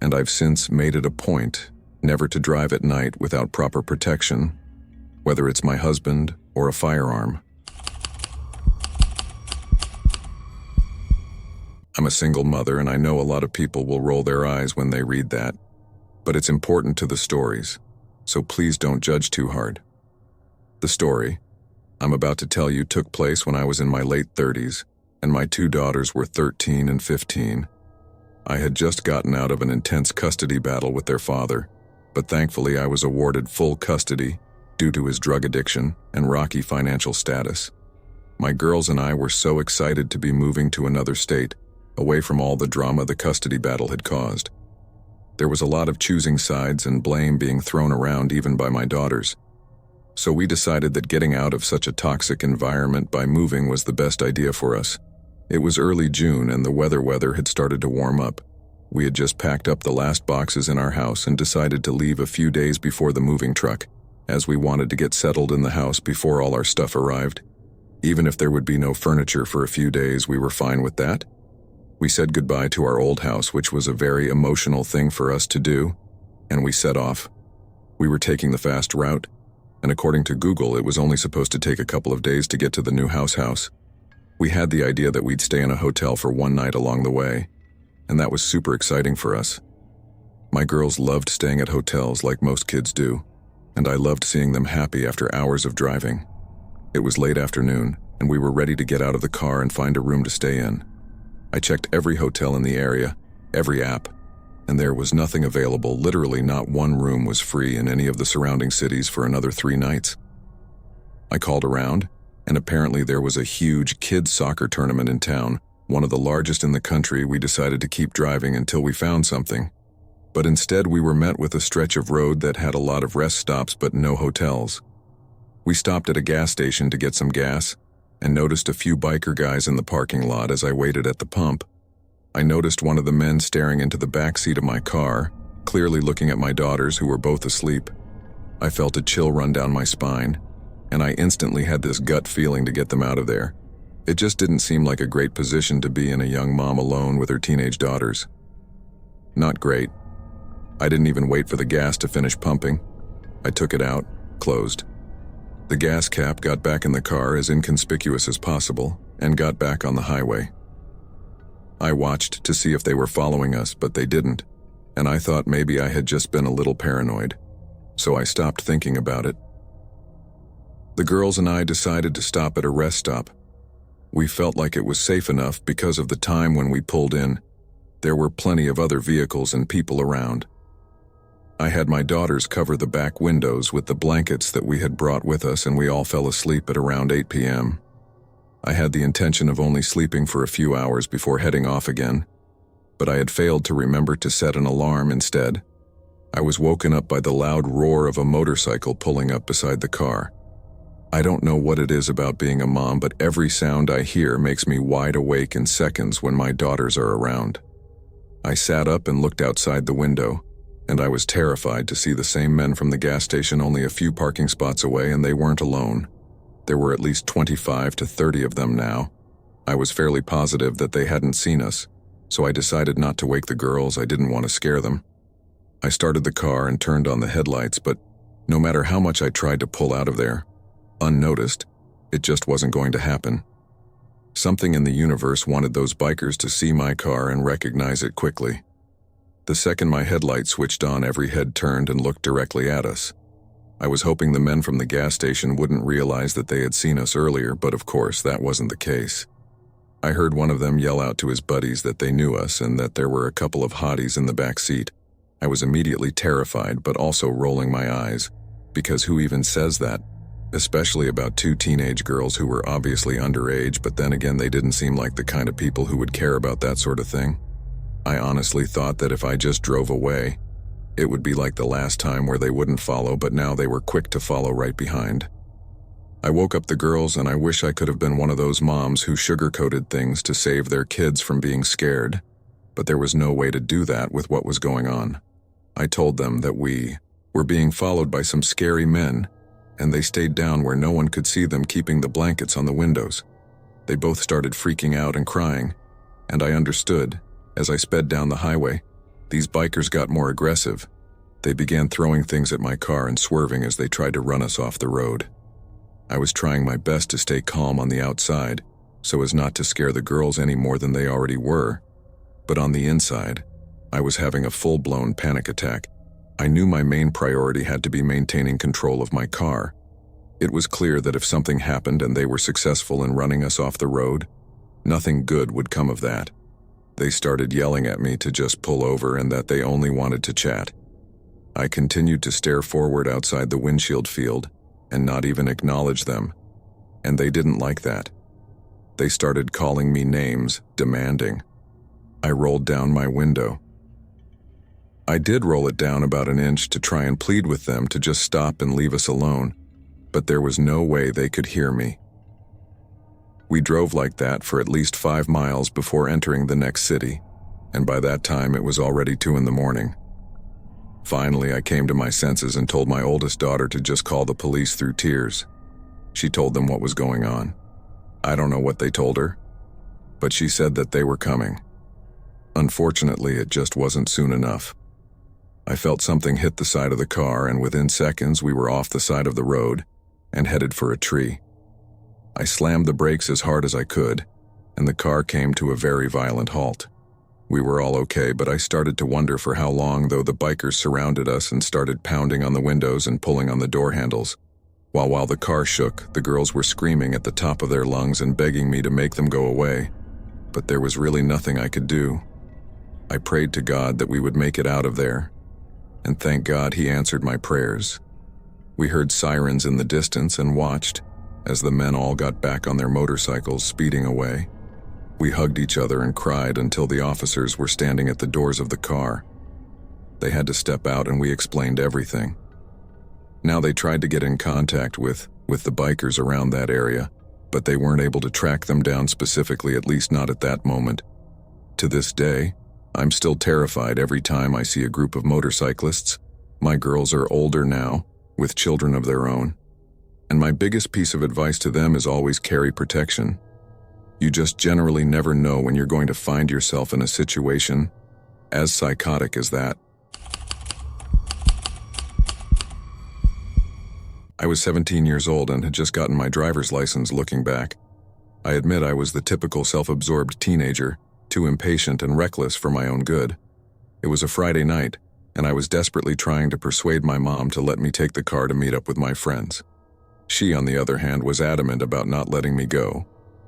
and I've since made it a point never to drive at night without proper protection, whether it's my husband or a firearm. I'm a single mother, and I know a lot of people will roll their eyes when they read that, but it's important to the stories, so please don't judge too hard. The story I'm about to tell you took place when I was in my late 30s, and my 2 daughters were 13 and 15. I had just gotten out of an intense custody battle with their father, but thankfully I was awarded full custody due to his drug addiction and rocky financial status. My girls and I were so excited to be moving to another state, away from all the drama the custody battle had caused. There was a lot of choosing sides and blame being thrown around even by my daughters. So we decided that getting out of such a toxic environment by moving was the best idea for us. It was early June and the weather had started to warm up. We had just packed up the last boxes in our house and decided to leave a few days before the moving truck, as we wanted to get settled in the house before all our stuff arrived. Even if there would be no furniture for a few days, we were fine with that. We said goodbye to our old house, which was a very emotional thing for us to do, and we set off. We were taking the fast route, and according to Google, it was only supposed to take a couple of days to get to the new house. We had the idea that we'd stay in a hotel for one night along the way, and that was super exciting for us. My girls loved staying at hotels like most kids do, and I loved seeing them happy after hours of driving. It was late afternoon, and we were ready to get out of the car and find a room to stay in. I checked every hotel in the area, every app, and there was nothing available. Literally not one room was free in any of the surrounding cities for another 3 nights. I called around, and apparently there was a huge kids' soccer tournament in town, one of the largest in the country. We decided to keep driving until we found something. But instead we were met with a stretch of road that had a lot of rest stops but no hotels. We stopped at a gas station to get some gas, and noticed a few biker guys in the parking lot. As I waited at the pump, I noticed one of the men staring into the back seat of my car, clearly looking at my daughters who were both asleep. I felt a chill run down my spine, and I instantly had this gut feeling to get them out of there. It just didn't seem like a great position to be in, a young mom alone with her teenage daughters. Not great. I didn't even wait for the gas to finish pumping. I took it out, closed. The gas cap, got back in the car as inconspicuous as possible, and got back on the highway. I watched to see if they were following us, but they didn't, and I thought maybe I had just been a little paranoid, so I stopped thinking about it. The girls and I decided to stop at a rest stop. We felt like it was safe enough because of the time when we pulled in. There were plenty of other vehicles and people around. I had my daughters cover the back windows with the blankets that we had brought with us, and we all fell asleep at around 8 p.m. I had the intention of only sleeping for a few hours before heading off again, but I had failed to remember to set an alarm instead. I was woken up by the loud roar of a motorcycle pulling up beside the car. I don't know what it is about being a mom, but every sound I hear makes me wide awake in seconds when my daughters are around. I sat up and looked outside the window, and I was terrified to see the same men from the gas station only a few parking spots away, and they weren't alone. There were at least 25 to 30 of them now. I was fairly positive that they hadn't seen us, so I decided not to wake the girls. I didn't want to scare them. I started the car and turned on the headlights, but no matter how much I tried to pull out of there, unnoticed, it just wasn't going to happen. Something in the universe wanted those bikers to see my car and recognize it quickly. The second my headlight switched on, every head turned and looked directly at us. I was hoping the men from the gas station wouldn't realize that they had seen us earlier, but of course that wasn't the case. I heard one of them yell out to his buddies that they knew us and that there were a couple of hotties in the back seat. I was immediately terrified, but also rolling my eyes, because who even says that? Especially about 2 teenage girls who were obviously underage, but then again they didn't seem like the kind of people who would care about that sort of thing. I honestly thought that if I just drove away, it would be like the last time where they wouldn't follow, but now they were quick to follow right behind. I woke up the girls, and I wish I could have been one of those moms who sugarcoated things to save their kids from being scared, but there was no way to do that with what was going on. I told them that we were being followed by some scary men, and they stayed down where no one could see them, keeping the blankets on the windows. They both started freaking out and crying, and I understood. As I sped down the highway, these bikers got more aggressive. They began throwing things at my car and swerving as they tried to run us off the road. I was trying my best to stay calm on the outside, so as not to scare the girls any more than they already were, but on the inside, I was having a full-blown panic attack. I knew my main priority had to be maintaining control of my car. It was clear that if something happened and they were successful in running us off the road, nothing good would come of that. They started yelling at me to just pull over and that they only wanted to chat. I continued to stare forward outside the windshield field and not even acknowledge them, and they didn't like that. They started calling me names, demanding. I rolled down my window. I did roll it down about an inch to try and plead with them to just stop and leave us alone, but there was no way they could hear me. We drove like that for at least 5 miles before entering the next city, and by that time it was already 2 in the morning. Finally, I came to my senses and told my oldest daughter to just call the police through tears. She told them what was going on. I don't know what they told her, but she said that they were coming, Unfortunately, it just wasn't soon enough. I felt something hit the side of the car, and within seconds we were off the side of the road and headed for a tree. I slammed the brakes as hard as I could, and the car came to a very violent halt. We were all okay, but I started to wonder for how long, though the bikers surrounded us and started pounding on the windows and pulling on the door handles. While the car shook, the girls were screaming at the top of their lungs and begging me to make them go away. But there was really nothing I could do. I prayed to God that we would make it out of there, and thank God He answered my prayers. We heard sirens in the distance and watched as the men all got back on their motorcycles, speeding away. We hugged each other and cried until the officers were standing at the doors of the car. They had to step out and we explained everything. Now they tried to get in contact with the bikers around that area, but they weren't able to track them down specifically, at least not at that moment. To this day, I'm still terrified every time I see a group of motorcyclists. My girls are older now, with children of their own. And my biggest piece of advice to them is always carry protection. You just generally never know when you're going to find yourself in a situation as psychotic as that. I was 17 years old and had just gotten my driver's license. Looking back, I admit I was the typical self-absorbed teenager, too impatient and reckless for my own good. It was a Friday night, and I was desperately trying to persuade my mom to let me take the car to meet up with my friends. She, on the other hand, was adamant about not letting me go.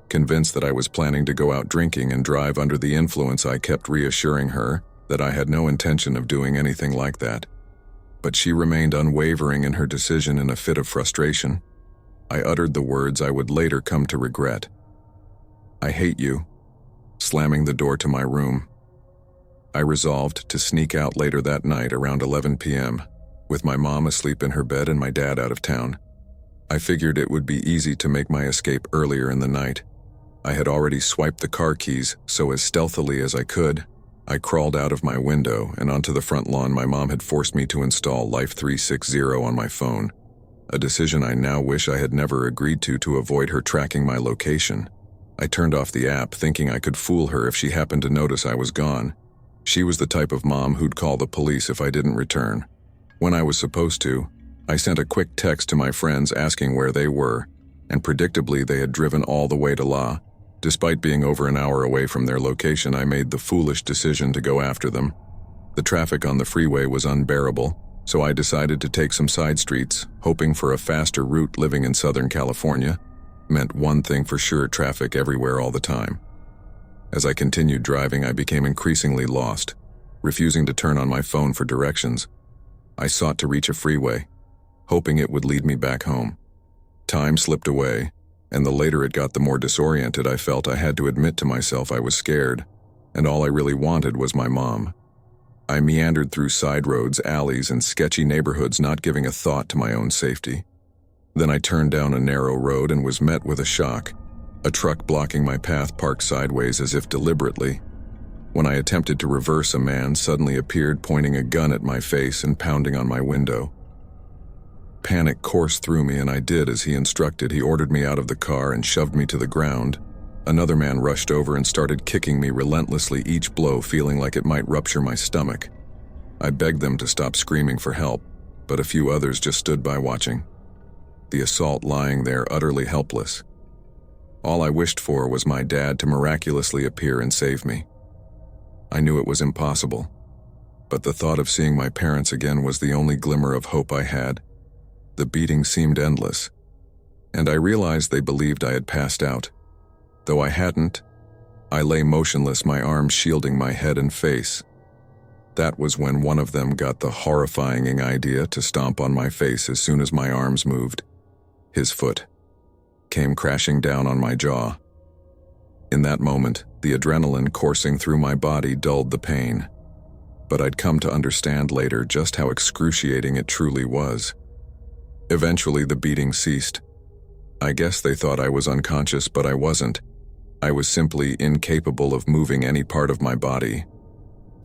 Convinced that I was planning to go out drinking and drive under the influence, I kept reassuring her that I had no intention of doing anything like that. But she remained unwavering in her decision. In a fit of frustration, I uttered the words I would later come to regret. "I hate you," slamming the door to my room. I resolved to sneak out later that night around 11 p.m., with my mom asleep in her bed and my dad out of town. I figured it would be easy to make my escape earlier in the night. I had already swiped the car keys, so as stealthily as I could, I crawled out of my window and onto the front lawn. My mom had forced me to install Life 360 on my phone, a decision I now wish I had never agreed to avoid her tracking my location. I turned off the app, thinking I could fool her if she happened to notice I was gone. She was the type of mom who'd call the police if I didn't return. When I was supposed to, I sent a quick text to my friends asking where they were, and predictably they had driven all the way to La. Despite being over an hour away from their location, I made the foolish decision to go after them. The traffic on the freeway was unbearable, so I decided to take some side streets, hoping for a faster route. Living in Southern California meant one thing for sure: traffic everywhere all the time. As I continued driving, I became increasingly lost, refusing to turn on my phone for directions. I sought to reach a freeway, hoping it would lead me back home. Time slipped away, and the later it got, the more disoriented I felt. I had to admit to myself I was scared, and all I really wanted was my mom. I meandered through side roads, alleys, and sketchy neighborhoods, not giving a thought to my own safety. Then I turned down a narrow road and was met with a shock. A truck blocking my path parked sideways as if deliberately. When I attempted to reverse, a man suddenly appeared, pointing a gun at my face and pounding on my window. Panic coursed through me, and I did as he instructed. He ordered me out of the car and shoved me to the ground. Another man rushed over and started kicking me relentlessly, each blow feeling like it might rupture my stomach. I begged them to stop screaming for help, but a few others just stood by watching. The assault lying there, utterly helpless. All I wished for was my dad to miraculously appear and save me. I knew it was impossible, but the thought of seeing my parents again was the only glimmer of hope I had. The beating seemed endless, and I realized they believed I had passed out. Though I hadn't, I lay motionless, my arms shielding my head and face. That was when one of them got the horrifying idea to stomp on my face as soon as my arms moved. His foot came crashing down on my jaw. In that moment, the adrenaline coursing through my body dulled the pain, but I'd come to understand later just how excruciating it truly was. Eventually, the beating ceased. I guess they thought I was unconscious, but I wasn't. I was simply incapable of moving any part of my body.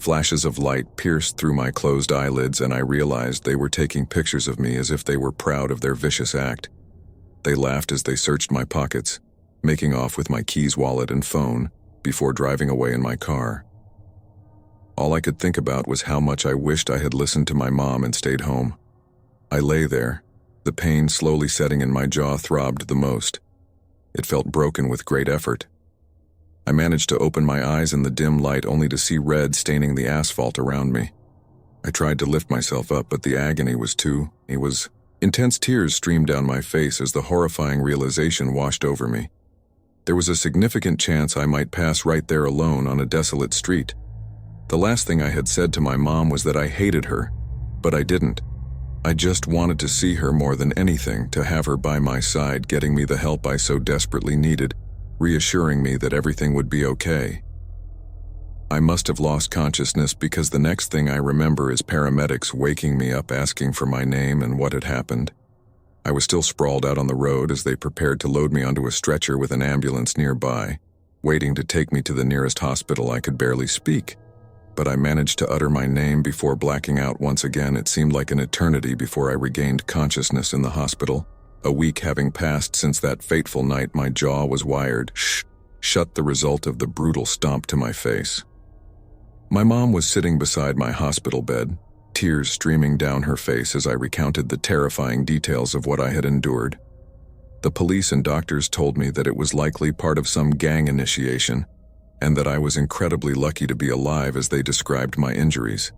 Flashes of light pierced through my closed eyelids, and I realized they were taking pictures of me as if they were proud of their vicious act. They laughed as they searched my pockets, making off with my keys, wallet, and phone before driving away in my car. All I could think about was how much I wished I had listened to my mom and stayed home. I lay there, the pain slowly setting in my jaw throbbed the most. It felt broken with great effort. I managed to open my eyes in the dim light only to see red staining the asphalt around me. I tried to lift myself up, but the agony was too. Intense tears streamed down my face as the horrifying realization washed over me. There was a significant chance I might pass right there alone on a desolate street. The last thing I had said to my mom was that I hated her, but I didn't. I just wanted to see her more than anything, to have her by my side, getting me the help I so desperately needed, reassuring me that everything would be okay. I must have lost consciousness because the next thing I remember is paramedics waking me up asking for my name and what had happened. I was still sprawled out on the road as they prepared to load me onto a stretcher with an ambulance nearby, waiting to take me to the nearest hospital. I could barely speak, but I managed to utter my name before blacking out once again. It seemed like an eternity before I regained consciousness in the hospital. A week having passed since that fateful night, my jaw was wired shut, the result of the brutal stomp to my face. My mom was sitting beside my hospital bed, tears streaming down her face as I recounted the terrifying details of what I had endured. The police and doctors told me that it was likely part of some gang initiation, and that I was incredibly lucky to be alive as they described my injuries.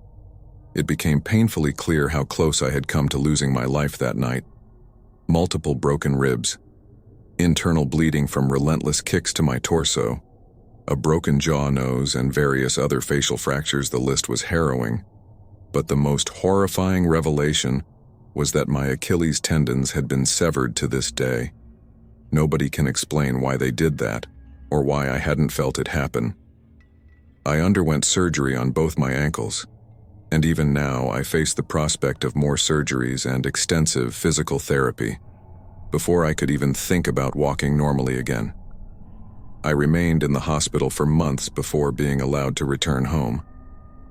It became painfully clear how close I had come to losing my life that night. Multiple broken ribs, internal bleeding from relentless kicks to my torso, a broken jaw, nose, and various other facial fractures. The list was harrowing, but the most horrifying revelation was that my Achilles tendons had been severed to this day. Nobody can explain why they did that, or why I hadn't felt it happen. I underwent surgery on both my ankles, and even now I face the prospect of more surgeries and extensive physical therapy before I could even think about walking normally again. I remained in the hospital for months before being allowed to return home.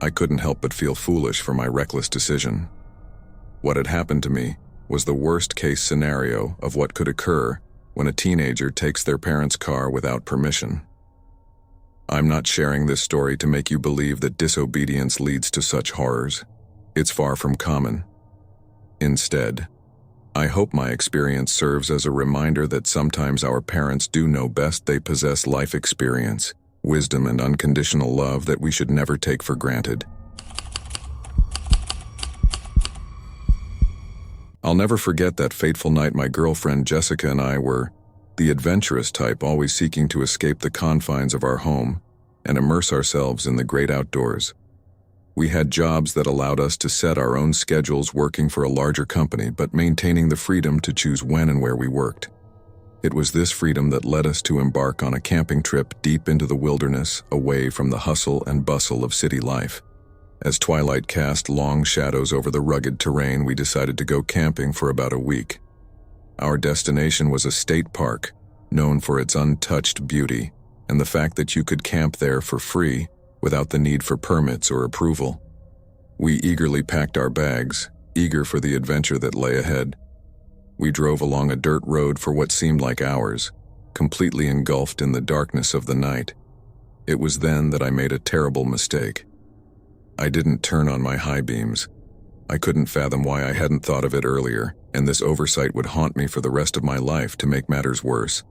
I couldn't help but feel foolish for my reckless decision. What had happened to me was the worst-case scenario of what could occur when a teenager takes their parents' car without permission. I'm not sharing this story to make you believe that disobedience leads to such horrors. It's far from common. Instead, I hope my experience serves as a reminder that sometimes our parents do know best. They possess life experience, wisdom, and unconditional love that we should never take for granted. I'll never forget that fateful night. My girlfriend Jessica and I were the adventurous type, always seeking to escape the confines of our home and immerse ourselves in the great outdoors. We had jobs that allowed us to set our own schedules, working for a larger company, but maintaining the freedom to choose when and where we worked. It was this freedom that led us to embark on a camping trip deep into the wilderness, away from the hustle and bustle of city life. As twilight cast long shadows over the rugged terrain, we decided to go camping for about a week. Our destination was a state park, known for its untouched beauty, and the fact that you could camp there for free, without the need for permits or approval. We eagerly packed our bags, eager for the adventure that lay ahead. We drove along a dirt road for what seemed like hours, completely engulfed in the darkness of the night. It was then that I made a terrible mistake. I didn't turn on my high beams. I couldn't fathom why I hadn't thought of it earlier, and this oversight would haunt me for the rest of my life. To make matters worse,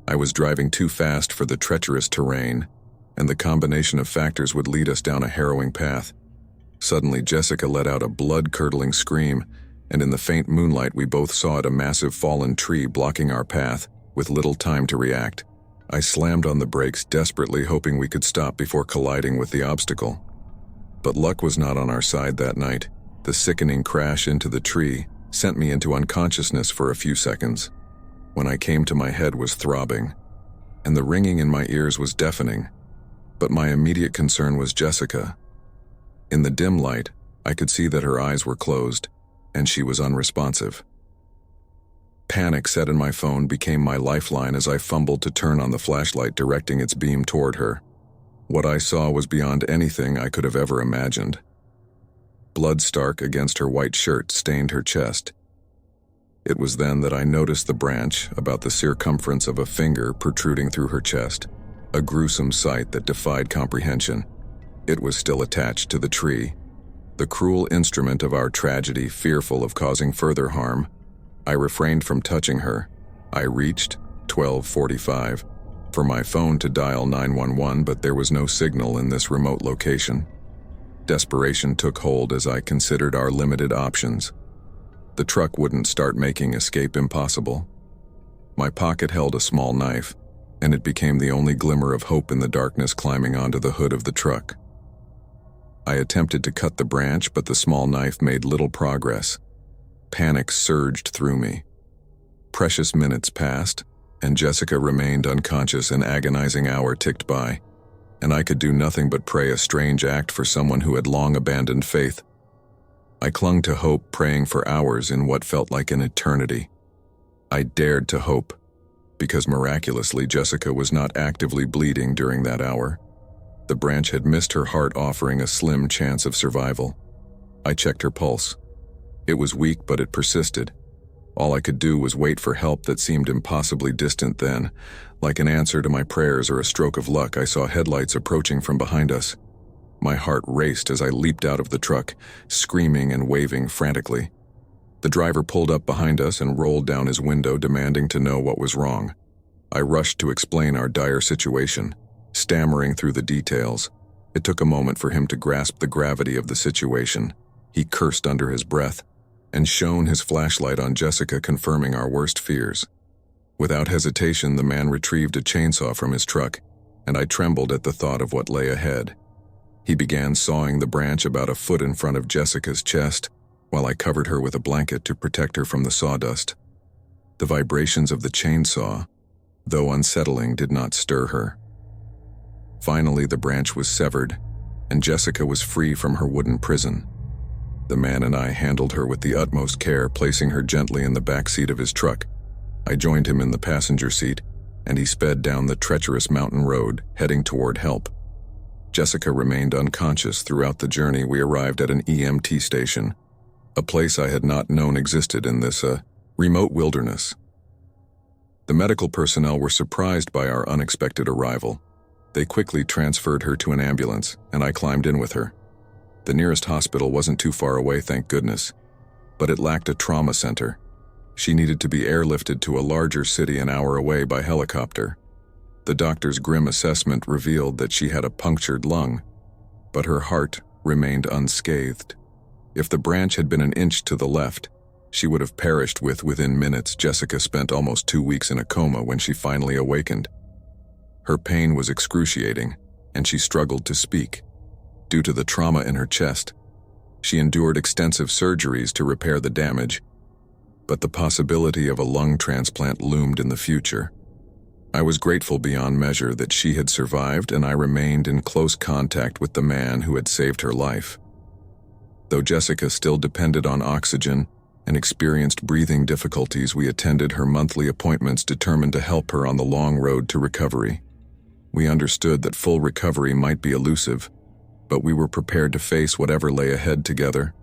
I was driving too fast for the treacherous terrain, and the combination of factors would lead us down a harrowing path. Suddenly, Jessica let out a blood-curdling scream, and in the faint moonlight we both saw a massive fallen tree blocking our path. With little time to react, I slammed on the brakes, desperately hoping we could stop before colliding with the obstacle. But luck was not on our side that night. The sickening crash into the tree sent me into unconsciousness for a few seconds. When I came to, my head was throbbing, and the ringing in my ears was deafening. But my immediate concern was Jessica. In the dim light, I could see that her eyes were closed, and she was unresponsive. Panic set in my phone became my lifeline as I fumbled to turn on the flashlight, directing its beam toward her. What I saw was beyond anything I could have ever imagined. Blood stark against her white shirt stained her chest. It was then that I noticed the branch, about the circumference of a finger, protruding through her chest. A gruesome sight that defied comprehension. It was still attached to the tree, the cruel instrument of our tragedy, fearful of causing further harm. I refrained from touching her. I reached 12:45 for my phone to dial 911, but there was no signal in this remote location. Desperation took hold as I considered our limited options. The truck wouldn't start, making escape impossible. My pocket held a small knife, and it became the only glimmer of hope in the darkness, climbing onto the hood of the truck. I attempted to cut the branch, but the small knife made little progress. Panic surged through me. Precious minutes passed, and Jessica remained unconscious. An agonizing hour ticked by, and I could do nothing but pray, a strange act for someone who had long abandoned faith. I clung to hope, praying for hours in what felt like an eternity. I dared to hope, because miraculously Jessica was not actively bleeding during that hour. The branch had missed her heart, offering a slim chance of survival. I checked her pulse. It was weak, but it persisted. All I could do was wait for help that seemed impossibly distant. Then, like an answer to my prayers or a stroke of luck, I saw headlights approaching from behind us. My heart raced as I leaped out of the truck, screaming and waving frantically. The driver pulled up behind us and rolled down his window, demanding to know what was wrong. I rushed to explain our dire situation, stammering through the details. It took a moment for him to grasp the gravity of the situation. He cursed under his breath and shone his flashlight on Jessica, confirming our worst fears. Without hesitation, the man retrieved a chainsaw from his truck, and I trembled at the thought of what lay ahead. He began sawing the branch about a foot in front of Jessica's chest, while I covered her with a blanket to protect her from the sawdust. The vibrations of the chainsaw, though unsettling, did not stir her. Finally, the branch was severed, and Jessica was free from her wooden prison. The man and I handled her with the utmost care, placing her gently in the back seat of his truck. I joined him in the passenger seat, and he sped down the treacherous mountain road, heading toward help. Jessica remained unconscious throughout the journey. We arrived at an EMT station, a place I had not known existed in this remote wilderness. The medical personnel were surprised by our unexpected arrival. They quickly transferred her to an ambulance, and I climbed in with her. The nearest hospital wasn't too far away, thank goodness, but it lacked a trauma center. She needed to be airlifted to a larger city an hour away by helicopter. The doctor's grim assessment revealed that she had a punctured lung, but her heart remained unscathed. If the branch had been an inch to the left, she would have perished within minutes. Jessica spent almost 2 weeks in a coma when she finally awakened. Her pain was excruciating, and she struggled to speak. Due to the trauma in her chest, she endured extensive surgeries to repair the damage, but the possibility of a lung transplant loomed in the future. I was grateful beyond measure that she had survived, and I remained in close contact with the man who had saved her life. Though Jessica still depended on oxygen and experienced breathing difficulties, we attended her monthly appointments, determined to help her on the long road to recovery. We understood that full recovery might be elusive, but we were prepared to face whatever lay ahead together.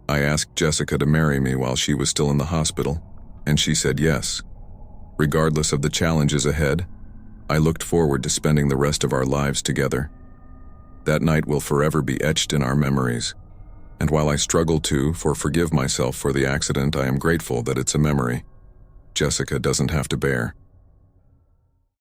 I asked Jessica to marry me while she was still in the hospital, and she said yes. Regardless of the challenges ahead, I looked forward to spending the rest of our lives together. That night will forever be etched in our memories, and while I struggle to forgive myself for the accident, I am grateful that it's a memory Jessica doesn't have to bear.